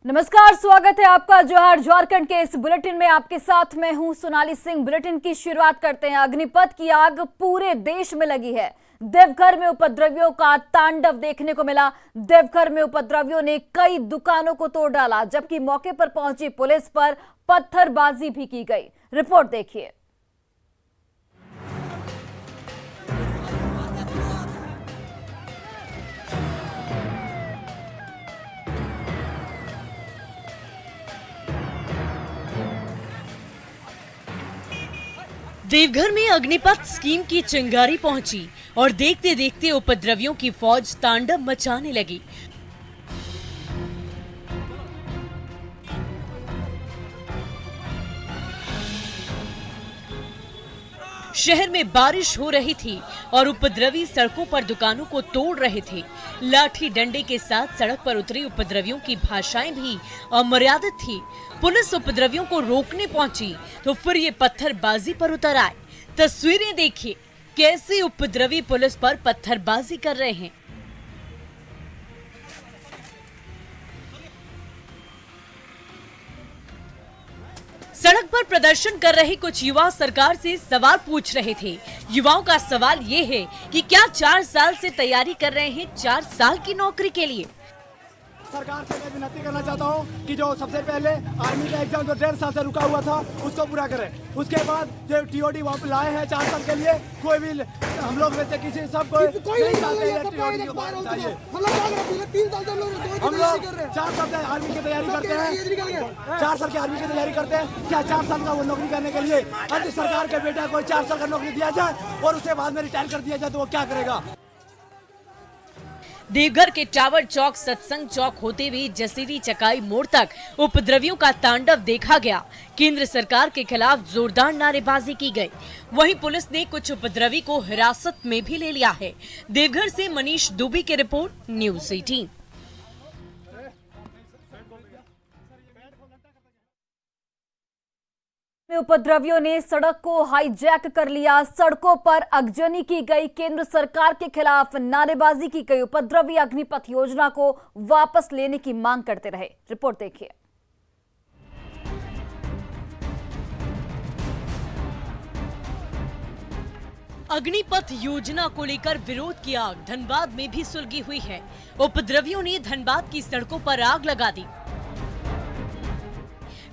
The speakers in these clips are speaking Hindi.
नमस्कार, स्वागत है आपका जोहार झारखंड के इस बुलेटिन में। आपके साथ मैं हूं सोनाली सिंह। बुलेटिन की शुरुआत करते हैं। अग्निपथ की आग पूरे देश में लगी है। देवघर में उपद्रवियों का तांडव देखने को मिला। देवघर में उपद्रवियों ने कई दुकानों को तोड़ डाला, जबकि मौके पर पहुंची पुलिस पर पत्थरबाजी भी की गई। रिपोर्ट देखिए। देवघर में अग्निपथ स्कीम की चिंगारी पहुंची और देखते देखते उपद्रवियों की फौज तांडव मचाने लगी। शहर में बारिश हो रही थी और उपद्रवी सड़कों पर दुकानों को तोड़ रहे थे। लाठी डंडे के साथ सड़क पर उतरे उपद्रवियों की भाषाएं भी अमर्यादित थी। पुलिस उपद्रवियों को रोकने पहुंची तो फिर ये पत्थरबाजी पर उतर आए। तस्वीरें देखिए, कैसे उपद्रवी पुलिस पर पत्थरबाजी कर रहे हैं। सड़क पर प्रदर्शन कर रहे कुछ युवा सरकार से सवाल पूछ रहे थे। युवाओं का सवाल ये है कि क्या 4 साल से तैयारी कर रहे हैं 4 साल की नौकरी के लिए। सरकार से मैं विनती करना चाहता हूँ कि जो सबसे पहले आर्मी का एग्जाम जो 1.5 साल से रुका हुआ था उसको पूरा करें। उसके बाद जो टीओडी वहाँ पे लाए हैं 4 साल के लिए, कोई भी हम लोग में से किसी सबको हम लोग 4 साल से आर्मी की तैयारी करते हैं। 4 साल की आर्मी की तैयारी करते हैं। क्या 4 साल का वो नौकरी करने के लिए यदि सरकार के बेटा कोई 4 साल का नौकरी दिया जाए और उसके बाद में रिटायर कर दिया जाए तो वो क्या करेगा। देवघर के टावर चौक, सत्संग चौक होते हुए जसीरी चकाई मोड़ तक उपद्रवियों का तांडव देखा गया। केंद्र सरकार के खिलाफ जोरदार नारेबाजी की गई। वहीं पुलिस ने कुछ उपद्रवी को हिरासत में भी ले लिया है। देवघर से मनीष दुबे की रिपोर्ट, न्यूज़ 18। में उपद्रवियों ने सड़क को हाईजैक कर लिया। सड़कों पर अगजनी की गई। केंद्र सरकार के खिलाफ नारेबाजी की गई। उपद्रवी अग्निपथ योजना को वापस लेने की मांग करते रहे। रिपोर्ट देखिए। अग्निपथ योजना को लेकर विरोध की आग धनबाद में भी सुलगी हुई है। उपद्रवियों ने धनबाद की सड़कों पर आग लगा दी।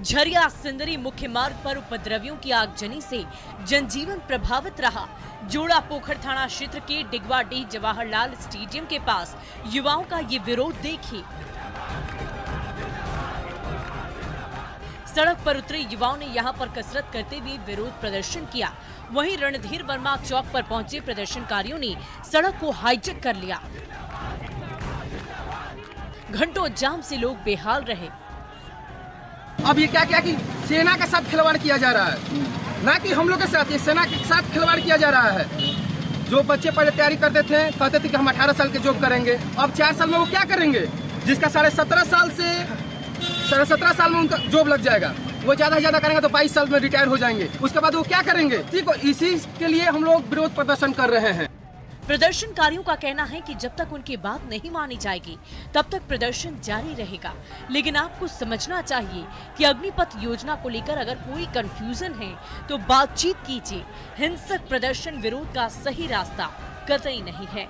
झरिया सिंदरी मुख्य मार्ग पर उपद्रवियों की आगजनी से जनजीवन प्रभावित रहा। जोड़ा पोखर थाना क्षेत्र के डिगवाडीह जवाहरलाल स्टेडियम के पास युवाओं का ये विरोध देखिए। सड़क पर उतरे युवाओं ने यहां पर कसरत करते हुए विरोध प्रदर्शन किया। वहीं रणधीर वर्मा चौक पर पहुंचे प्रदर्शनकारियों ने सड़क को हाईजैक कर लिया। घंटों जाम से लोग बेहाल रहे। अब ये क्या कि सेना के साथ खिलवाड़ किया जा रहा है, ना कि हम लोग के साथ। ये सेना के साथ खिलवाड़ किया जा रहा है। जो बच्चे पहले तैयारी करते थे, कहते थे कि हम 18 साल के जॉब करेंगे, अब 4 साल में वो क्या करेंगे? जिसका 17.5 साल में उनका जॉब लग जाएगा, वो ज्यादा से ज्यादा करेंगे तो 22 साल में रिटायर हो जाएंगे। उसके बाद वो क्या करेंगे? इसी के लिए हम लोग विरोध प्रदर्शन कर रहे हैं। प्रदर्शनकारियों का कहना है कि जब तक उनकी बात नहीं मानी जाएगी तब तक प्रदर्शन जारी रहेगा। लेकिन आपको समझना चाहिए कि अग्निपथ योजना को लेकर अगर कोई कंफ्यूजन है तो बातचीत कीजिए। हिंसक प्रदर्शन विरोध का सही रास्ता कतई नहीं है।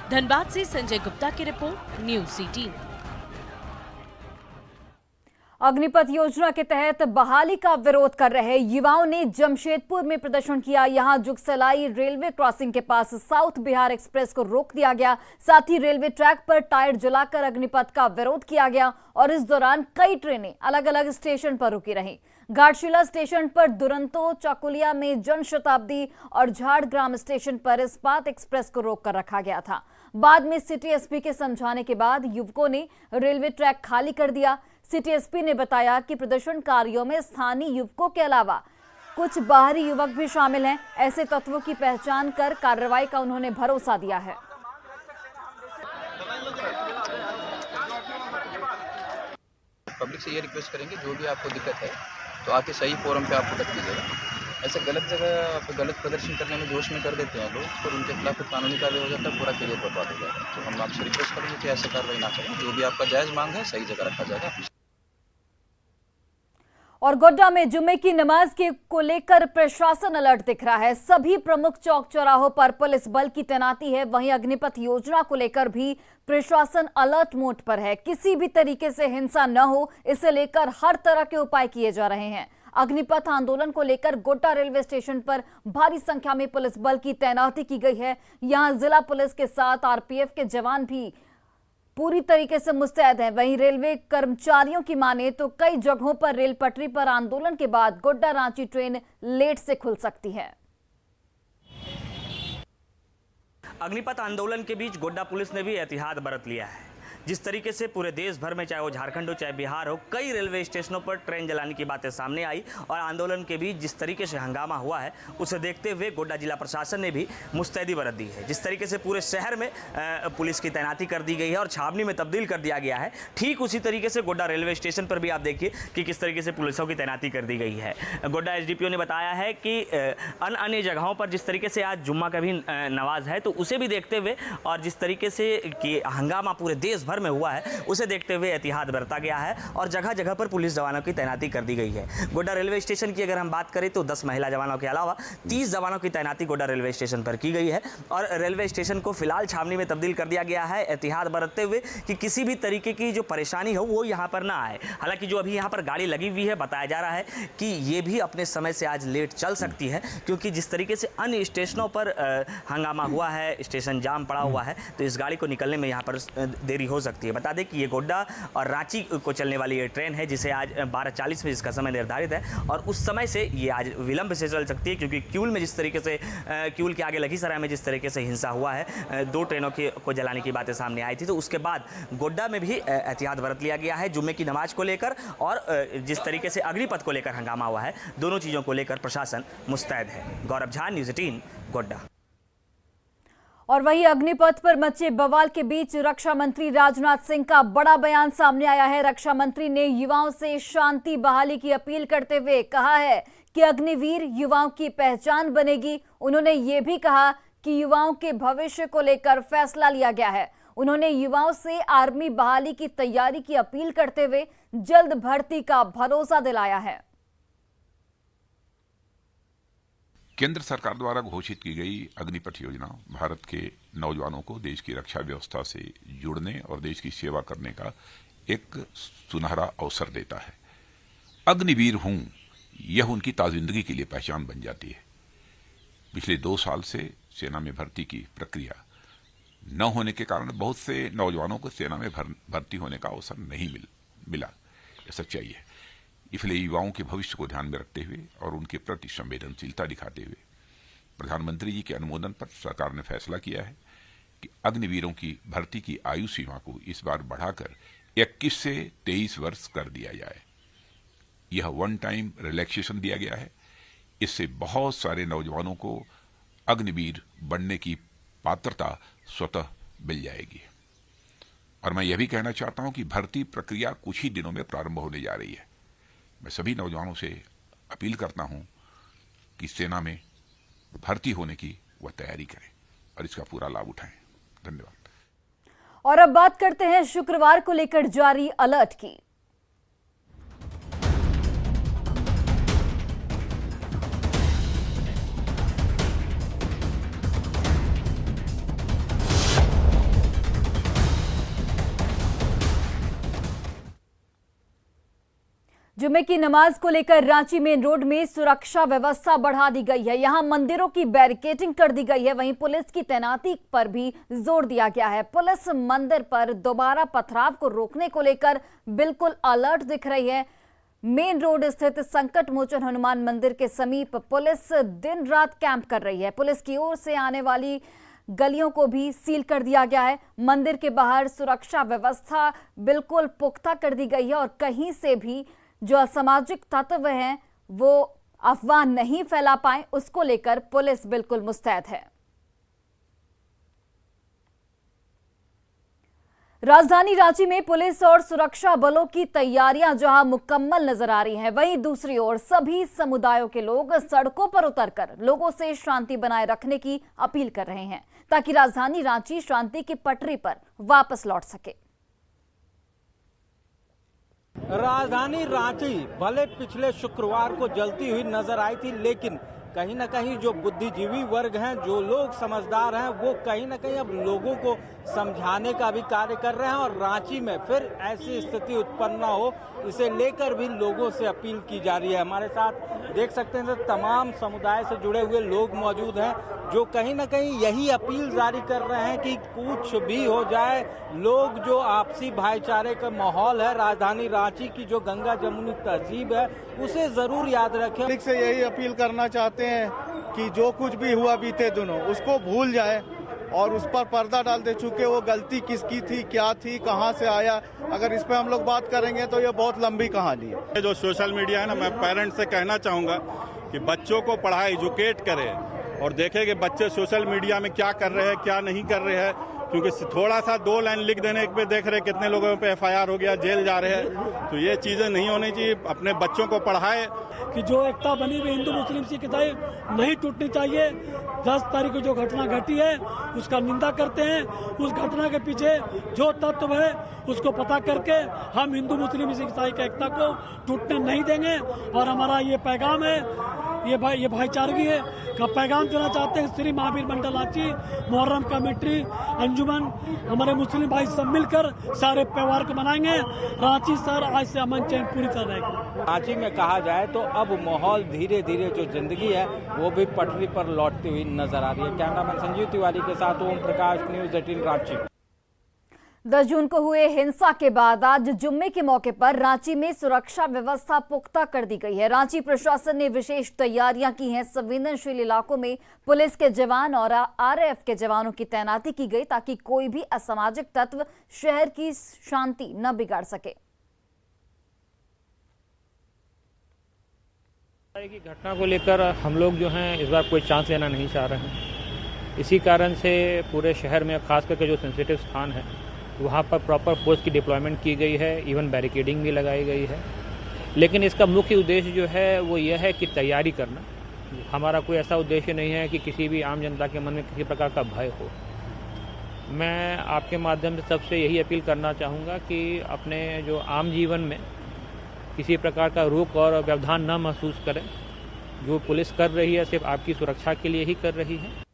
धनबाद से संजय गुप्ता की रिपोर्ट, न्यूज़ 18। अग्निपथ योजना के तहत बहाली का विरोध कर रहे युवाओं ने जमशेदपुर में प्रदर्शन किया। यहां जुगसलाई रेलवे क्रॉसिंग के पास साउथ बिहार एक्सप्रेस को रोक दिया गया। साथ ही रेलवे ट्रैक पर टायर जलाकर अग्निपथ का विरोध किया गया और इस दौरान कई ट्रेनें अलग अलग स्टेशन पर रुकी रहीं। घाटशिला स्टेशन पर दुरंतो, चकुलिया में जनशताब्दी और झाड़ग्राम स्टेशन पर इस्पात एक्सप्रेस को रोक कर रखा गया था। बाद में सिटी एसपी के समझाने के बाद युवकों ने रेलवे ट्रैक खाली कर दिया। सिटी एसपी ने बताया कि प्रदर्शनकारियों में स्थानीय युवकों के अलावा कुछ बाहरी युवक भी शामिल हैं। ऐसे तत्वों की पहचान कर कार्रवाई का उन्होंने भरोसा दिया है। पब्लिक से ये रिक्वेस्ट करेंगे, जो भी आपको दिक्कत है तो आके सही फोरम पे आप प्रकट कीजिएगा। ऐसे गलत जगह आप गलत प्रदर्शन करने में जोश में कर देते हैं लोग, फिर उनके खिलाफ कानूनी कार्रवाई हो जाता है, पूरा करियर बर्बाद हो जाता है। तो हम आपसे रिक्वेस्ट करेंगे कि ऐसे कार्रवाई ना करें, जो भी आपका जायज़ मांग है सही जगह रखा जाएगा। और गोड्डा में जुम्मे की नमाज को लेकर प्रशासन अलर्ट दिख रहा है। सभी प्रमुख चौक चौराहों पर पुलिस बल की तैनाती है। वहीं अग्निपथ योजना को लेकर भी प्रशासन अलर्ट मोड पर है। किसी भी तरीके से हिंसा न हो, इसे लेकर हर तरह के उपाय किए जा रहे हैं। अग्निपथ आंदोलन को लेकर गोड्डा रेलवे स्टेशन पर भारी संख्या में पुलिस बल की तैनाती की गई है। यहां जिला पुलिस के साथ आरपीएफ के जवान भी पूरी तरीके से मुस्तैद हैं। वहीं रेलवे कर्मचारियों की माने तो कई जगहों पर रेल पटरी पर आंदोलन के बाद गोड्डा रांची ट्रेन लेट से खुल सकती है। अग्निपथ आंदोलन के बीच गोड्डा पुलिस ने भी एहतियात बरत लिया है। जिस तरीके से पूरे देश भर में, चाहे वो झारखंड हो चाहे बिहार हो, कई रेलवे स्टेशनों पर ट्रेन जलाने की बातें सामने आई और आंदोलन के बीच जिस तरीके से हंगामा हुआ है उसे देखते हुए गोड्डा जिला प्रशासन ने भी मुस्तैदी बरत दी है। जिस तरीके से पूरे शहर में पुलिस की तैनाती कर दी गई है और छावनी में तब्दील कर दिया गया है, ठीक उसी तरीके से गोड्डा रेलवे स्टेशन पर भी आप देखिए कि किस तरीके से पुलिसों की तैनाती कर दी गई है। गोड्डा एसडीपीओ ने बताया है कि अन्य जगहों पर जिस तरीके से आज जुम्मा का भी नमाज है, तो उसे भी देखते हुए और जिस तरीके से कि हंगामा पूरे देश भर में हुआ है उसे देखते हुए एहतियात बरता गया है और जगह जगह पर पुलिस जवानों की तैनाती कर दी गई है। गोड्डा रेलवे स्टेशन की अगर हम बात करें तो 10 महिला जवानों के अलावा 30 जवानों की तैनाती गोड्डा रेलवे स्टेशन पर की गई है और रेलवे स्टेशन को फिलहाल छावनी में तब्दील कर दिया गया है, एहतियात बरतते हुए कि किसी भी तरीके की जो परेशानी हो वो यहाँ पर ना आए। हालांकि जो अभी यहाँ पर गाड़ी लगी हुई है, बताया जा रहा है कि ये भी अपने समय से आज लेट चल सकती है, क्योंकि जिस तरीके से अन्य स्टेशनों पर हंगामा हुआ है, स्टेशन जाम पड़ा हुआ है, तो इस गाड़ी को निकलने में यहाँ पर देरी हो सकती है। बता दें कि ये गोड्डा और रांची को चलने वाली ये ट्रेन है जिसे आज 12:40 में इसका समय निर्धारित है और उस समय से ये आज विलंब से चल सकती है, क्योंकि क्यूल में जिस तरीके से क्यूल के आगे लखीसराय में जिस तरीके से हिंसा हुआ है, 2 ट्रेनों को जलाने की बातें सामने आई थी, तो उसके बाद गोड्डा में भी एहतियात बरत लिया गया है। जुम्मे की नमाज को लेकर और जिस तरीके से अग्निपथ को लेकर हंगामा हुआ है, दोनों चीज़ों को लेकर प्रशासन मुस्तैद है। गौरव झा, न्यूज़ 18, गोड्डा। और वहीं अग्निपथ पर मचे बवाल के बीच रक्षा मंत्री राजनाथ सिंह का बड़ा बयान सामने आया है। रक्षा मंत्री ने युवाओं से शांति बहाली की अपील करते हुए कहा है कि अग्निवीर युवाओं की पहचान बनेगी। उन्होंने ये भी कहा कि युवाओं के भविष्य को लेकर फैसला लिया गया है। उन्होंने युवाओं से आर्मी बहाली की तैयारी की अपील करते हुए जल्द भर्ती का भरोसा दिलाया है। केंद्र सरकार द्वारा घोषित की गई अग्निपथ योजना भारत के नौजवानों को देश की रक्षा व्यवस्था से जुड़ने और देश की सेवा करने का एक सुनहरा अवसर देता है। अग्निवीर हूं, यह उनकी ताजिंदगी के लिए पहचान बन जाती है। पिछले 2 साल से सेना में भर्ती की प्रक्रिया न होने के कारण बहुत से नौजवानों को सेना में भर्ती होने का अवसर नहीं मिला। यह सच्चाई है। इसलिए युवाओं के भविष्य को ध्यान में रखते हुए और उनके प्रति संवेदनशीलता दिखाते हुए प्रधानमंत्री जी के अनुमोदन पर सरकार ने फैसला किया है कि अग्निवीरों की भर्ती की आयु सीमा को इस बार बढ़ाकर 21 से 23 वर्ष कर दिया जाए। यह वन टाइम रिलैक्सेशन दिया गया है। इससे बहुत सारे नौजवानों को अग्निवीर बनने की पात्रता स्वतः मिल जाएगी। और मैं यह भी कहना चाहता हूं कि भर्ती प्रक्रिया कुछ ही दिनों में प्रारंभ होने जा रही है। मैं सभी नौजवानों से अपील करता हूं कि सेना में भर्ती होने की वह तैयारी करें और इसका पूरा लाभ उठाएं। धन्यवाद। और अब बात करते हैं शुक्रवार को लेकर जारी अलर्ट की। जुम्मे की नमाज को लेकर रांची मेन रोड में सुरक्षा व्यवस्था बढ़ा दी गई है। यहां मंदिरों की बैरिकेडिंग कर दी गई है। वहीं पुलिस की तैनाती पर भी जोर दिया गया है। पुलिस मंदिर पर दोबारा पथराव को रोकने को लेकर बिल्कुल अलर्ट दिख रही है। मेन रोड स्थित संकट मोचन हनुमान मंदिर के समीप पुलिस दिन रात कैंप कर रही है। पुलिस की ओर से आने वाली गलियों को भी सील कर दिया गया है। मंदिर के बाहर सुरक्षा व्यवस्था बिल्कुल पुख्ता कर दी गई है और कहीं से भी जो असामाजिक तत्व हैं वो अफवाह नहीं फैला पाए, उसको लेकर पुलिस बिल्कुल मुस्तैद है। राजधानी रांची में पुलिस और सुरक्षा बलों की तैयारियां जहां मुकम्मल नजर आ रही हैं, वहीं दूसरी ओर सभी समुदायों के लोग सड़कों पर उतरकर लोगों से शांति बनाए रखने की अपील कर रहे हैं ताकि राजधानी रांची शांति की पटरी पर वापस लौट सके। राजधानी रांची भले पिछले शुक्रवार को जलती हुई नजर आई थी, लेकिन कहीं न कहीं जो बुद्धिजीवी वर्ग हैं, जो लोग समझदार हैं, वो कहीं न कहीं अब लोगों को समझाने का भी कार्य कर रहे हैं और रांची में फिर ऐसी स्थिति उत्पन्न न हो, इसे लेकर भी लोगों से अपील की जा रही है। हमारे साथ देख सकते हैं तमाम समुदाय से जुड़े हुए लोग मौजूद हैं जो कहीं न कहीं यही अपील जारी कर रहे हैं कि कुछ भी हो जाए, लोग जो आपसी भाईचारे का माहौल है, राजधानी रांची की जो गंगा जमुनी तहजीब है, उसे जरूर याद रखें। पब्लिक से यही अपील करना चाहते हैं कि जो कुछ भी हुआ बीते दिनों उसको भूल जाए और उस पर पर्दा डाल दे, चूंकि वो गलती किसकी थी, क्या थी, कहां से आया। अगर इस पे हम लोग बात करेंगे तो ये बहुत लंबी कहानी है। जो सोशल मीडिया है ना, मैं पेरेंट्स से कहना चाहूंगा कि बच्चों को पढ़ाए, एजुकेट करें और देखें कि बच्चे सोशल मीडिया में क्या कर रहे हैं, क्या नहीं कर रहे हैं, क्योंकि थोड़ा सा 2 लाइन लिख देने पे देख रहे कितने लोगों पे FIR हो गया, जेल जा रहे हैं। तो ये चीजें नहीं होनी चाहिए। अपने बच्चों को पढ़ाए कि जो एकता बनी हुई हिंदू मुस्लिम सिख ईसाई नहीं टूटनी चाहिए। 10 तारीख को जो घटना घटी है उसका निंदा करते हैं। उस घटना के पीछे जो तत्व है उसको पता करके हम हिंदू मुस्लिम सिख ईसाई की एकता को टूटने नहीं देंगे। और हमारा ये पैगाम है, ये भाईचारगी है का पैगाम देना चाहते हैं। श्री महावीर मंडल रांची, मुहर्रम कमेटी, अंजुमन, हमारे मुस्लिम भाई सब मिलकर सारे त्योहार को मनाएंगे। रांची शहर आज से अमन चैन पूरी तरह रहेगा। रांची में कहा जाए तो अब माहौल धीरे धीरे जो जिंदगी है वो भी पटरी पर लौटती हुई नजर आ रही है। कैमरामैन संजीव तिवारी के साथ ओम प्रकाश, न्यूज़ 18 रांची। 10 जून को हुए हिंसा के बाद आज जुम्मे के मौके पर रांची में सुरक्षा व्यवस्था पुख्ता कर दी गई है। रांची प्रशासन ने विशेष तैयारियां की हैं। संवेदनशील इलाकों में पुलिस के जवान और RAF के जवानों की तैनाती की गई ताकि कोई भी असामाजिक तत्व शहर की शांति न बिगाड़ सके। की घटना को लेकर हम लोग जो हैं इस बार कोई चांस लेना नहीं चाह रहे हैं। इसी कारण से पूरे शहर में खास करके जो सेंसिटिव स्थान है वहाँ पर प्रॉपर फोर्स की डिप्लॉयमेंट की गई है, इवन बैरिकेडिंग भी लगाई गई है। लेकिन इसका मुख्य उद्देश्य जो है वो यह है कि तैयारी करना। हमारा कोई ऐसा उद्देश्य नहीं है कि किसी भी आम जनता के मन में किसी प्रकार का भय हो। मैं आपके माध्यम से सबसे यही अपील करना चाहूँगा कि अपने जो आम जीवन में किसी प्रकार का रोक और व्यवधान न महसूस करें। जो पुलिस कर रही है सिर्फ आपकी सुरक्षा के लिए ही कर रही है।